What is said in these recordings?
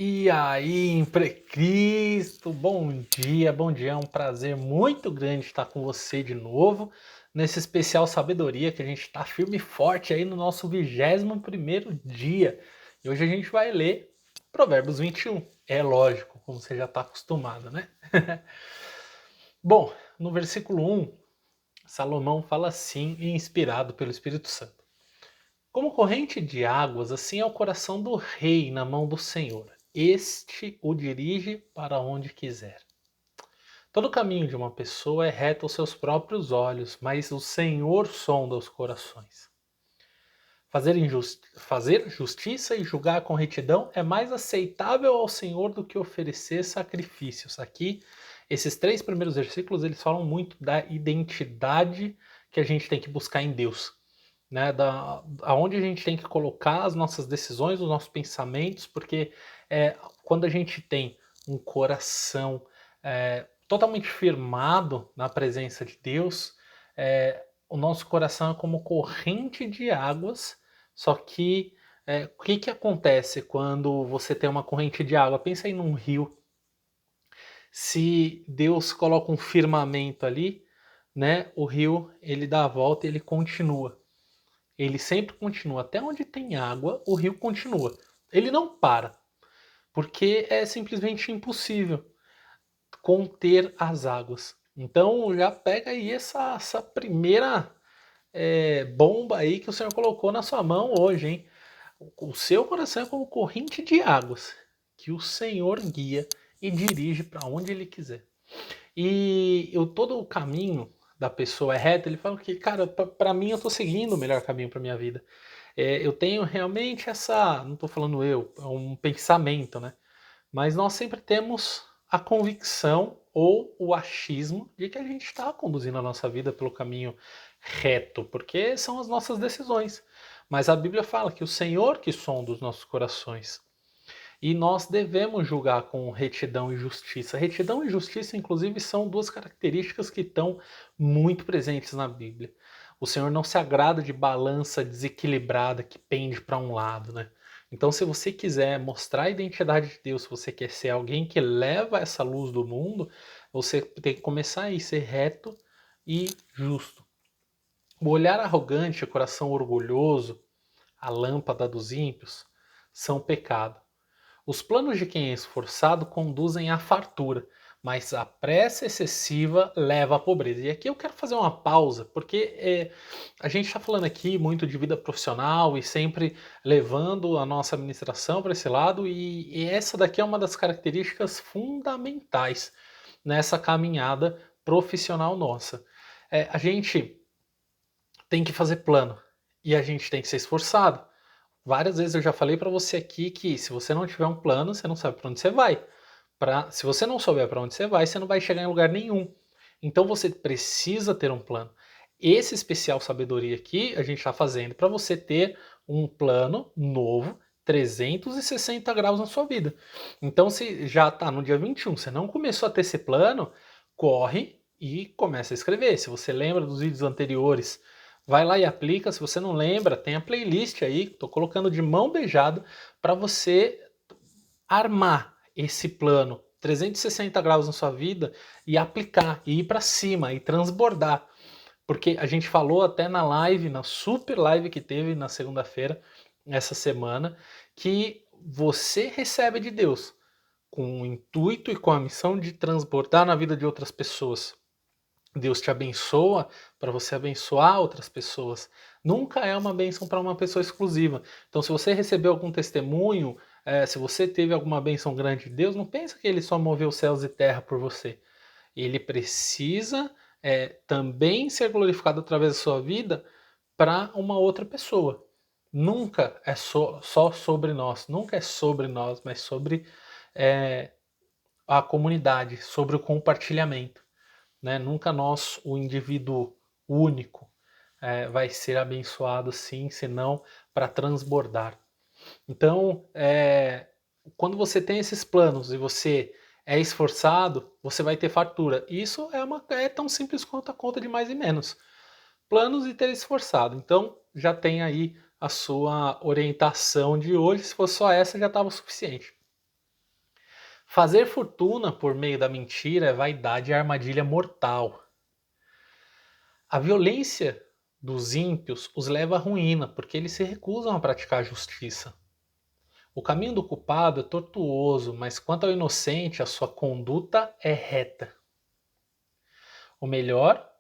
E aí, Imprecristo, bom dia, é um prazer muito grande estar com você de novo, nesse especial Sabedoria, que a gente está firme e forte aí no nosso 21º dia. E hoje a gente vai ler Provérbios 21, é lógico, como você já está acostumado, né? Bom, no versículo 1, Salomão fala assim, inspirado pelo Espírito Santo. Como corrente de águas, assim é o coração do rei na mão do Senhor. Este o dirige para onde quiser. Todo caminho de uma pessoa é reto aos seus próprios olhos, mas o Senhor sonda os corações. Fazer justiça e julgar com retidão é mais aceitável ao Senhor do que oferecer sacrifícios. Aqui, esses 3 primeiros versículos, eles falam muito da identidade que a gente tem que buscar em Deus, né, aonde a gente tem que colocar as nossas decisões, os nossos pensamentos, porque quando a gente tem um coração totalmente firmado na presença de Deus, o nosso coração é como corrente de águas, só que o que, que acontece quando você tem uma corrente de água? Pensa aí num rio. Se Deus coloca um firmamento ali, né, o rio ele dá a volta e ele continua. Ele sempre continua. Até onde tem água, o rio continua. Ele não para, porque é simplesmente impossível conter as águas. Então já pega aí essa primeira bomba aí que o Senhor colocou na sua mão hoje, hein? O seu coração é como corrente de águas que o Senhor guia e dirige para onde Ele quiser. E todo o caminho da pessoa é reto. Ele fala que, cara, para mim eu estou seguindo o melhor caminho para minha vida. Eu tenho realmente essa, não estou falando eu, é um pensamento, né? Mas nós sempre temos a convicção ou o achismo de que a gente está conduzindo a nossa vida pelo caminho reto, porque são as nossas decisões. Mas a Bíblia fala que o Senhor que sonda os nossos corações. E nós devemos julgar com retidão e justiça. Retidão e justiça, inclusive, são duas características que estão muito presentes na Bíblia. O Senhor não se agrada de balança desequilibrada que pende para um lado, né? Então, se você quiser mostrar a identidade de Deus, se você quer ser alguém que leva essa luz do mundo, você tem que começar a ser reto e justo. O olhar arrogante, o coração orgulhoso, a lâmpada dos ímpios, são pecado. Os planos de quem é esforçado conduzem à fartura, mas a pressa excessiva leva à pobreza. E aqui eu quero fazer uma pausa, porque a gente está falando aqui muito de vida profissional e sempre levando a nossa administração para esse lado, e essa daqui é uma das características fundamentais nessa caminhada profissional nossa. A gente tem que fazer plano e a gente tem que ser esforçado. Várias vezes eu já falei para você aqui que se você não tiver um plano, você não sabe para onde você vai. Se você não souber para onde você não vai chegar em lugar nenhum. Então você precisa ter um plano. Esse especial sabedoria aqui a gente está fazendo para você ter um plano novo, 360 graus na sua vida. Então se já está no dia 21, você não começou a ter esse plano, corre e começa a escrever. Se você lembra dos vídeos anteriores, vai lá e aplica. Se você não lembra, tem a playlist aí, estou colocando de mão beijada para você armar esse plano 360 graus na sua vida e aplicar, e ir para cima, e transbordar. Porque a gente falou até na live, na super live que teve na segunda-feira, essa semana, que você recebe de Deus com o intuito e com a missão de transbordar na vida de outras pessoas. Deus te abençoa para você abençoar outras pessoas. Nunca é uma bênção para uma pessoa exclusiva. Então, se você recebeu algum testemunho, se você teve alguma bênção grande de Deus, não pensa que Ele só moveu céus e terra por você. Ele precisa também ser glorificado através da sua vida para uma outra pessoa. Nunca é só sobre nós, nunca é sobre nós, mas sobre é, a comunidade, sobre o compartilhamento, né? Nunca nós, o indivíduo único, vai ser abençoado sim, senão para transbordar. Então, quando você tem esses planos e você é esforçado, você vai ter fartura. Isso é tão simples quanto a conta de mais e menos. Planos e ter esforçado. Então, já tem aí a sua orientação de hoje. Se fosse só essa, já estava o suficiente. Fazer fortuna por meio da mentira é vaidade e armadilha mortal. A violência dos ímpios os leva à ruína, porque eles se recusam a praticar a justiça. O caminho do culpado é tortuoso, mas quanto ao inocente, a sua conduta é reta. O melhor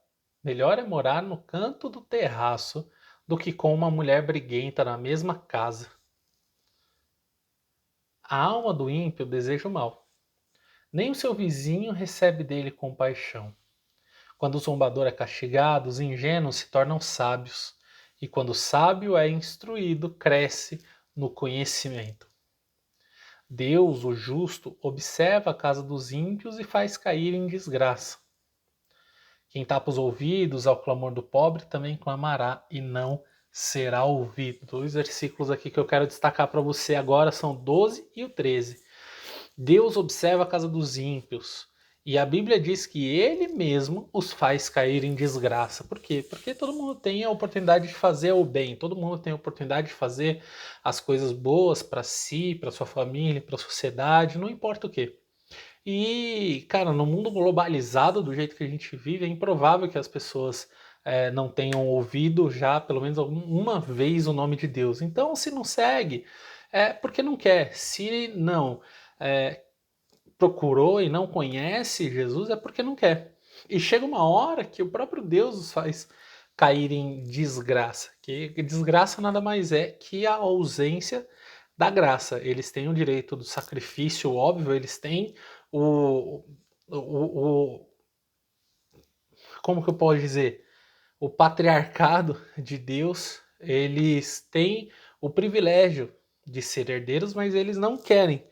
é morar no canto do terraço do que com uma mulher briguenta na mesma casa. A alma do ímpio deseja o mal. Nem o seu vizinho recebe dele compaixão. Quando o zombador é castigado, os ingênuos se tornam sábios. E quando o sábio é instruído, cresce no conhecimento. Deus, o justo, observa a casa dos ímpios e faz cair em desgraça. Quem tapa os ouvidos ao clamor do pobre também clamará e não será ouvido. 2 versículos aqui que eu quero destacar para você agora são 12 e o 13. Deus observa a casa dos ímpios e a Bíblia diz que Ele mesmo os faz cair em desgraça. Por quê? Porque todo mundo tem a oportunidade de fazer o bem, todo mundo tem a oportunidade de fazer as coisas boas para si, para sua família, para a sociedade, não importa o quê. E, cara, no mundo globalizado do jeito que a gente vive, é improvável que as pessoas não tenham ouvido já pelo menos uma vez o nome de Deus. Então, se não segue, é porque não quer. Se não é, procurou e não conhece Jesus, é porque não quer. E chega uma hora que o próprio Deus os faz cair em desgraça. Que desgraça nada mais é que a ausência da graça. Eles têm o direito do sacrifício, óbvio, eles têm o, o como que eu posso dizer? O patriarcado de Deus, eles têm o privilégio de ser herdeiros, mas eles não querem.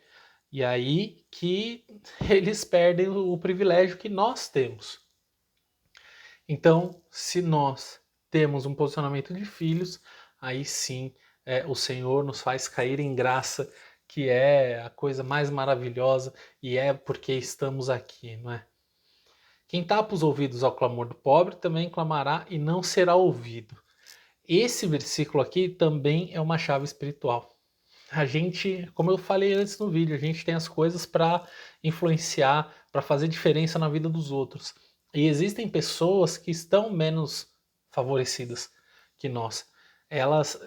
E aí que eles perdem o privilégio que nós temos. Então, se nós temos um posicionamento de filhos, aí sim o Senhor nos faz cair em graça, que é a coisa mais maravilhosa, e é porque estamos aqui, não é? Quem tapa os ouvidos ao clamor do pobre também clamará e não será ouvido. Esse versículo aqui também é uma chave espiritual. A gente, como eu falei antes no vídeo, a gente tem as coisas para influenciar, para fazer diferença na vida dos outros. E existem pessoas que estão menos favorecidas que nós. Elas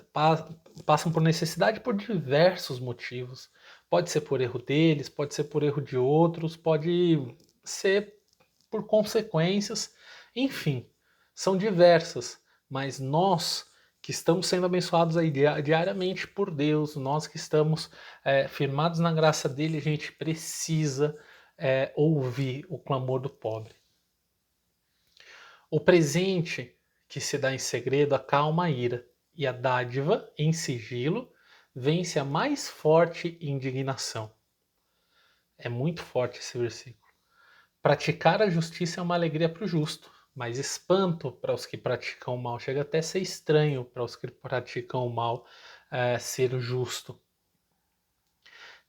passam por necessidade por diversos motivos. Pode ser por erro deles, pode ser por erro de outros, pode ser por consequências, enfim, são diversas, mas nós que estamos sendo abençoados aí diariamente por Deus, nós que estamos firmados na graça dele, a gente precisa ouvir o clamor do pobre. O presente que se dá em segredo acalma a ira, e a dádiva em sigilo vence a mais forte indignação. É muito forte esse versículo. Praticar a justiça é uma alegria para o justo, mas espanto para os que praticam o mal. Chega até a ser estranho para os que praticam o mal ser justo.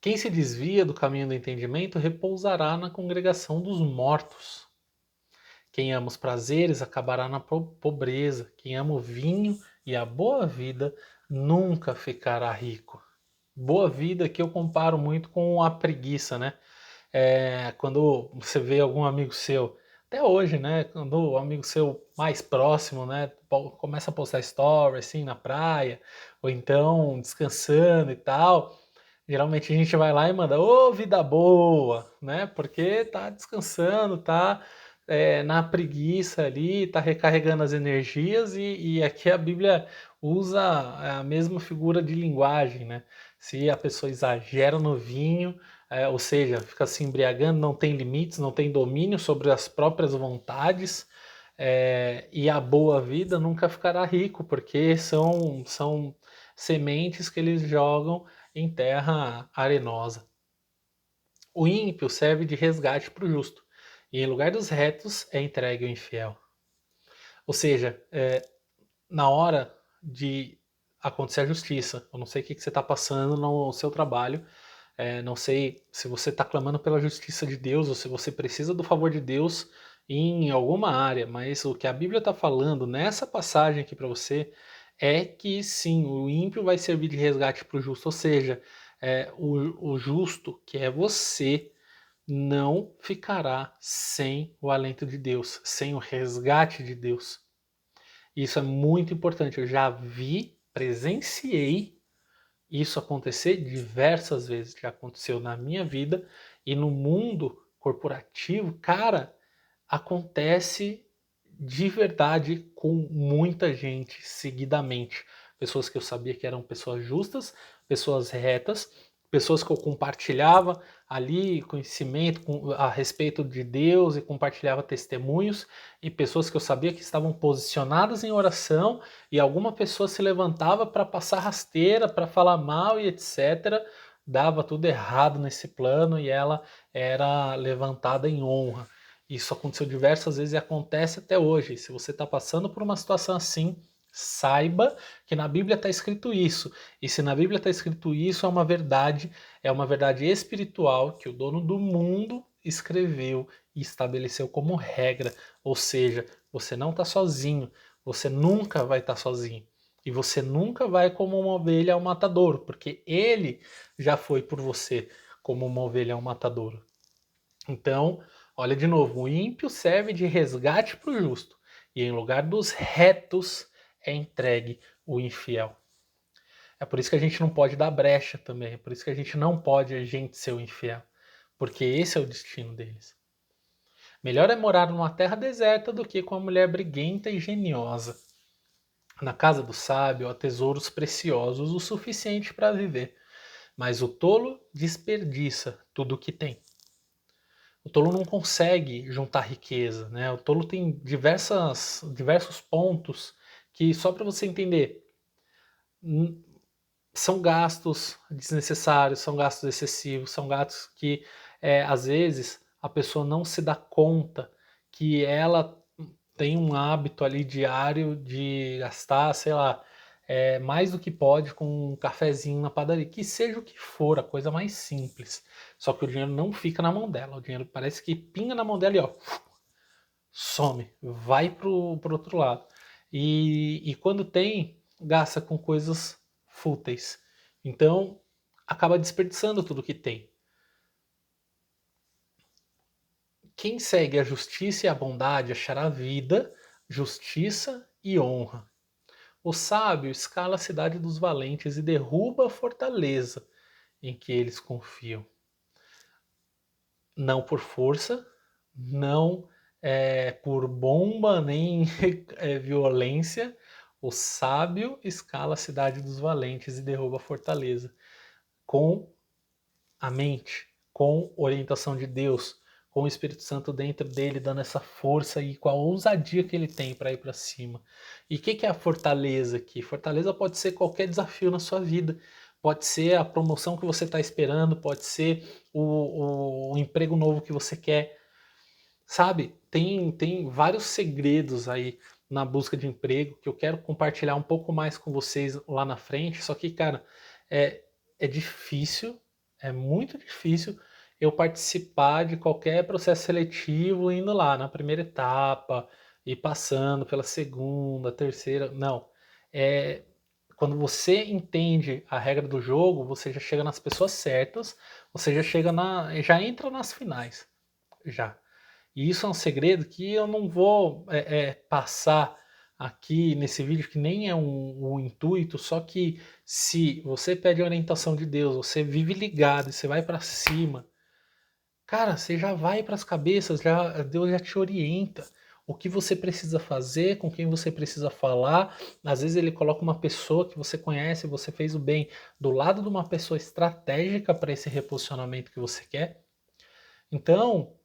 Quem se desvia do caminho do entendimento repousará na congregação dos mortos. Quem ama os prazeres acabará na pobreza. Quem ama o vinho e a boa vida nunca ficará rico. Boa vida que eu comparo muito com a preguiça, né? Quando você vê algum amigo seu, até hoje, né? Quando o amigo seu mais próximo, né? Começa a postar story assim na praia, ou então descansando e tal. Geralmente a gente vai lá e manda, ô vida boa, né? Porque tá descansando, tá na preguiça ali, tá recarregando as energias e aqui a Bíblia usa a mesma figura de linguagem, né? Se a pessoa exagera no vinho, ou seja, fica se embriagando, não tem limites, não tem domínio sobre as próprias vontades, e a boa vida nunca ficará rico, porque são sementes que eles jogam em terra arenosa. O ímpio serve de resgate para o justo, e em lugar dos retos é entregue o infiel. Ou seja, na hora de acontecer a justiça, eu não sei o que você está passando no seu trabalho, não sei se você está clamando pela justiça de Deus ou se você precisa do favor de Deus em alguma área, mas o que a Bíblia está falando nessa passagem aqui para você é que sim, o ímpio vai servir de resgate para o justo, ou seja, o justo, que é você, não ficará sem o alento de Deus, sem o resgate de Deus. Isso é muito importante. Eu já vi, presenciei isso acontecer diversas vezes. Já aconteceu na minha vida e no mundo corporativo, cara, acontece de verdade com muita gente seguidamente. Pessoas que eu sabia que eram pessoas justas, pessoas retas, pessoas que eu compartilhava ali conhecimento a respeito de Deus e compartilhava testemunhos, e pessoas que eu sabia que estavam posicionadas em oração, e alguma pessoa se levantava para passar rasteira, para falar mal e etc. Dava tudo errado nesse plano e ela era levantada em honra. Isso aconteceu diversas vezes e acontece até hoje. Se você está passando por uma situação assim, saiba que na Bíblia está escrito isso. E se na Bíblia está escrito isso, é uma verdade espiritual que o dono do mundo escreveu e estabeleceu como regra. Ou seja, você não está sozinho, você nunca vai estar sozinho. E você nunca vai como uma ovelha ao matadouro, porque ele já foi por você como uma ovelha ao matadouro. Então, olha de novo, o ímpio serve de resgate para o justo, e em lugar dos retos é entregue o infiel. É por isso que a gente não pode dar brecha também, é por isso que a gente não pode ser o infiel, porque esse é o destino deles. Melhor é morar numa terra deserta do que com uma mulher briguenta e geniosa. Na casa do sábio há tesouros preciosos o suficiente para viver, mas o tolo desperdiça tudo o que tem. O tolo não consegue juntar riqueza, né? O tolo tem diversos pontos que, só para você entender, são gastos desnecessários, são gastos excessivos, são gastos que às vezes a pessoa não se dá conta que ela tem um hábito ali diário de gastar, sei lá, mais do que pode com um cafezinho na padaria, que seja o que for, a coisa mais simples. Só que o dinheiro não fica na mão dela, o dinheiro parece que pinga na mão dela e ó, some, vai pro outro lado. E quando tem, gasta com coisas fúteis. Então, acaba desperdiçando tudo que tem. Quem segue a justiça e a bondade achará vida, justiça e honra. O sábio escala a cidade dos valentes e derruba a fortaleza em que eles confiam. Não por força, não por bomba, nem violência. O sábio escala a cidade dos valentes e derruba a fortaleza. Com a mente, com orientação de Deus, com o Espírito Santo dentro dele, dando essa força e com a ousadia que ele tem para ir para cima. E o que é a fortaleza aqui? Fortaleza pode ser qualquer desafio na sua vida. Pode ser a promoção que você está esperando, pode ser o emprego novo que você quer. Sabe, tem vários segredos aí na busca de emprego que eu quero compartilhar um pouco mais com vocês lá na frente. Só que, cara, é difícil, é muito difícil eu participar de qualquer processo seletivo indo lá na primeira etapa e passando pela segunda, terceira. Não. É, quando você entende a regra do jogo, você já chega nas pessoas certas, você já entra nas finais. Já. E isso é um segredo que eu não vou passar aqui nesse vídeo, que nem é um intuito, só que se você pede a orientação de Deus, você vive ligado e você vai para cima, cara, você já vai para as cabeças, Deus já te orienta o que você precisa fazer, com quem você precisa falar. Às vezes ele coloca uma pessoa que você conhece, você fez o bem, do lado de uma pessoa estratégica para esse reposicionamento que você quer. Então,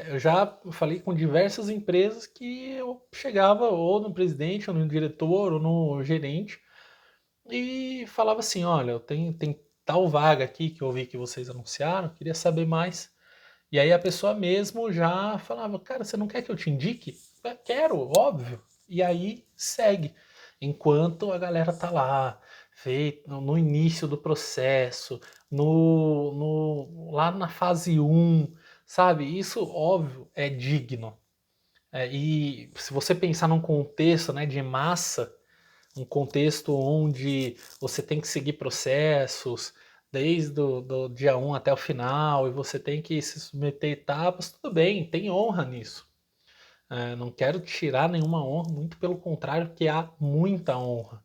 eu já falei com diversas empresas que eu chegava ou no presidente, ou no diretor, ou no gerente e falava assim, olha, tem tal vaga aqui que eu vi que vocês anunciaram, queria saber mais. E aí a pessoa mesmo já falava, cara, você não quer que eu te indique? Quero, óbvio. E aí segue. Enquanto a galera tá lá, feito no início do processo, lá na fase um, sabe? Isso, óbvio, é digno. E se você pensar num contexto, né, de massa, um contexto onde você tem que seguir processos, desde do dia 1 até o final, e você tem que se submeter a etapas, tudo bem, tem honra nisso. Não quero tirar nenhuma honra, muito pelo contrário, porque há muita honra.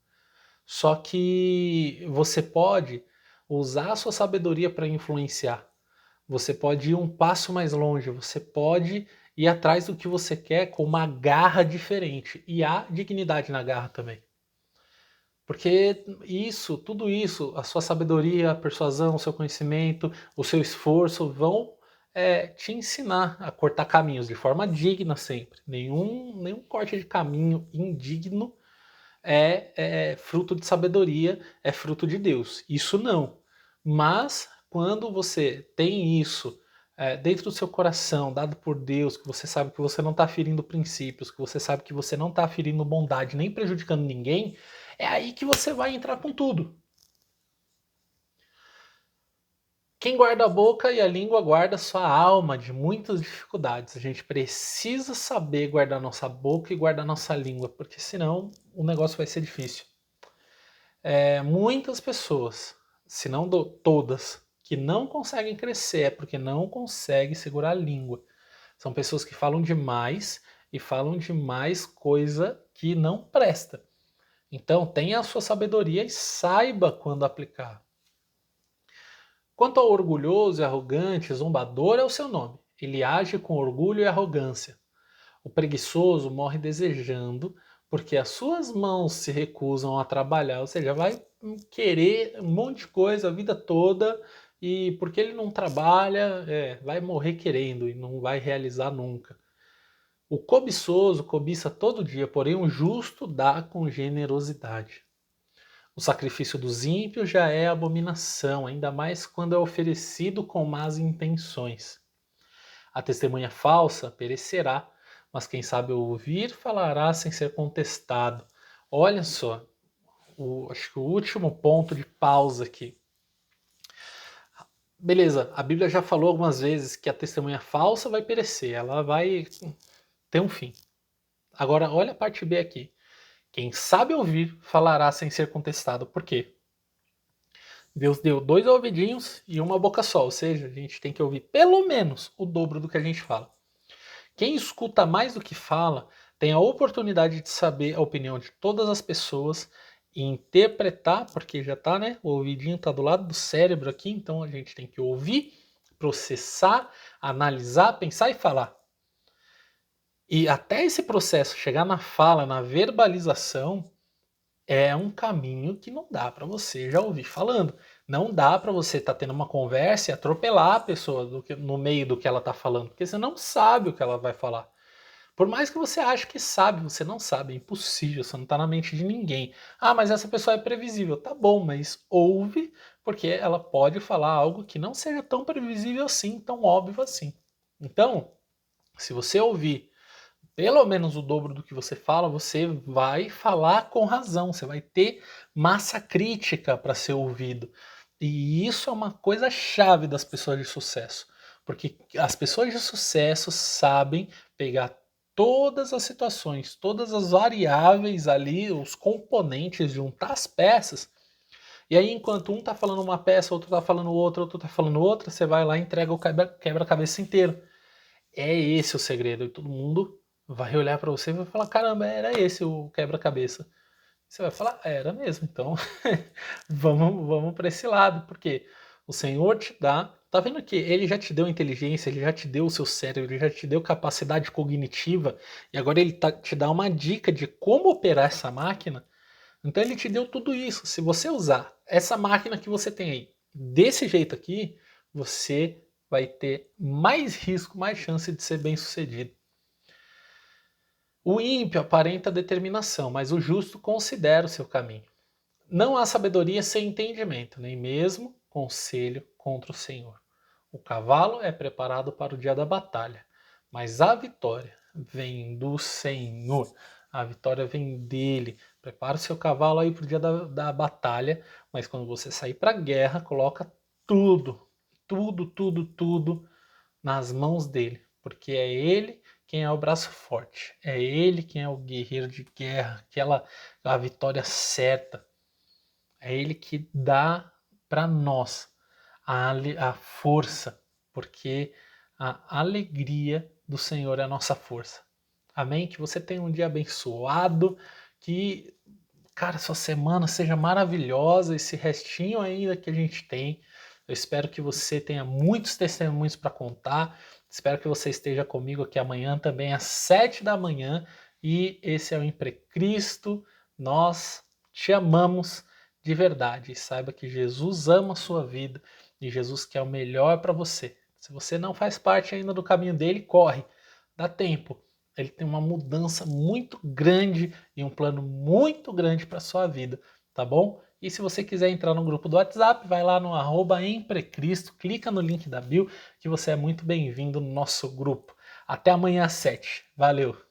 Só que você pode usar a sua sabedoria para influenciar. Você pode ir um passo mais longe, você pode ir atrás do que você quer com uma garra diferente. E há dignidade na garra também. Porque isso, tudo isso, a sua sabedoria, a persuasão, o seu conhecimento, o seu esforço vão te ensinar a cortar caminhos de forma digna sempre. Nenhum corte de caminho indigno é fruto de sabedoria, é fruto de Deus. Isso não. Mas quando você tem isso dentro do seu coração, dado por Deus, que você sabe que você não está ferindo princípios, que você sabe que você não está ferindo bondade, nem prejudicando ninguém, é aí que você vai entrar com tudo. Quem guarda a boca e a língua guarda sua alma de muitas dificuldades. A gente precisa saber guardar nossa boca e guardar nossa língua, porque senão o negócio vai ser difícil. Muitas pessoas, se não todas, que não conseguem crescer é porque não conseguem segurar a língua. São pessoas que falam demais e falam demais coisa que não presta. Então tenha a sua sabedoria e saiba quando aplicar. Quanto ao orgulhoso e arrogante, zombador é o seu nome. Ele age com orgulho e arrogância. O preguiçoso morre desejando, porque as suas mãos se recusam a trabalhar, ou seja, vai querer um monte de coisa a vida toda, e porque ele não trabalha, vai morrer querendo e não vai realizar nunca. O cobiçoso cobiça todo dia, porém o justo dá com generosidade. O sacrifício dos ímpios já é abominação, ainda mais quando é oferecido com más intenções. A testemunha falsa perecerá, mas quem sabe ouvir falará sem ser contestado. Olha só, acho que o último ponto de pausa aqui. Beleza, a Bíblia já falou algumas vezes que a testemunha falsa vai perecer, ela vai ter um fim. Agora, olha a parte B aqui. Quem sabe ouvir falará sem ser contestado. Por quê? Deus deu 2 ouvidinhos e uma boca só, ou seja, a gente tem que ouvir pelo menos o dobro do que a gente fala. Quem escuta mais do que fala tem a oportunidade de saber a opinião de todas as pessoas e interpretar, porque já tá, né? O ouvidinho tá do lado do cérebro aqui, então a gente tem que ouvir, processar, analisar, pensar e falar. E até esse processo chegar na fala, na verbalização, é um caminho que não dá para você já ouvir falando. Não dá para você estar tendo uma conversa e atropelar a pessoa no meio do que ela está falando, porque você não sabe o que ela vai falar. Por mais que você ache que sabe, você não sabe, é impossível, você não está na mente de ninguém. Ah, mas essa pessoa é previsível. Tá bom, mas ouve, porque ela pode falar algo que não seja tão previsível assim, tão óbvio assim. Então, se você ouvir pelo menos o dobro do que você fala, você vai falar com razão, você vai ter massa crítica para ser ouvido. E isso é uma coisa chave das pessoas de sucesso, porque as pessoas de sucesso sabem pegar todas as situações, todas as variáveis ali, os componentes, juntar as peças. E aí, enquanto um está falando uma peça, outro está falando outra, outro está falando outra, você vai lá e entrega o quebra-cabeça inteiro. É esse o segredo. E todo mundo vai olhar para você e vai falar: caramba, era esse o quebra-cabeça. Você vai falar: era mesmo. Então vamos para esse lado, porque o Senhor te dá. Tá vendo que ele já te deu inteligência, ele já te deu o seu cérebro, ele já te deu capacidade cognitiva, e agora ele te dá uma dica de como operar essa máquina. Então ele te deu tudo isso. Se você usar essa máquina que você tem aí desse jeito aqui, você vai ter mais risco, mais chance de ser bem sucedido. O ímpio aparenta determinação, mas o justo considera o seu caminho. Não há sabedoria sem entendimento, nem mesmo conselho contra o Senhor. O cavalo é preparado para o dia da batalha, mas a vitória vem do Senhor. A vitória vem dele. Prepara o seu cavalo aí para o dia da batalha, mas quando você sair para a guerra, coloca tudo, tudo nas mãos dele, porque é ele quem é o braço forte, é ele quem é o guerreiro de guerra, a vitória certa. É ele que dá para nós. a força, porque a alegria do Senhor é a nossa força. Amém? Que você tenha um dia abençoado, que, cara, sua semana seja maravilhosa, esse restinho ainda que a gente tem. Eu espero que você tenha muitos testemunhos para contar. Espero que você esteja comigo aqui amanhã também às 7 da manhã. E esse é o Imprecristo. Nós te amamos de verdade. E saiba que Jesus ama a sua vida e Jesus quer o melhor para você. Se você não faz parte ainda do caminho dele, corre. Dá tempo. Ele tem uma mudança muito grande e um plano muito grande para sua vida, tá bom? E se você quiser entrar no grupo do WhatsApp, vai lá no @emprecristo, clica no link da bio que você é muito bem-vindo no nosso grupo. Até amanhã às 7. Valeu!